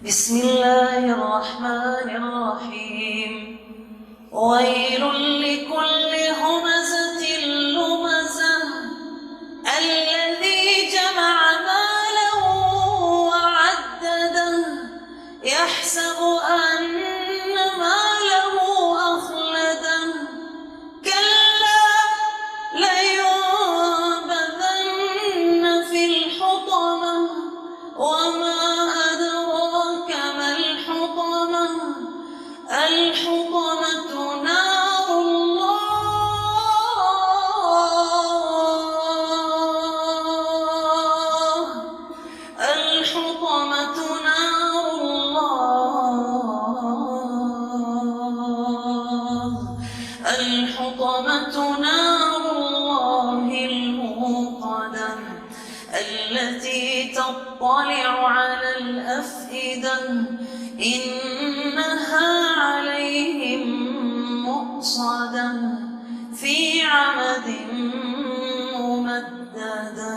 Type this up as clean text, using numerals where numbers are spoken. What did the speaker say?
بسم الله الرحمن الرحيم. ويل لكل همزة لمزة الذي جمع مالا وعدده يحسب أن ماله أخلده كلا لينبذن في الحطمة وما أدراك ما الحطمة الحطمة نار الله الحطمة نار الله الحطمة نار الله الموقدة التي تطلع على الأفئدة إنها عليهم مؤصدة في عمد ممددة.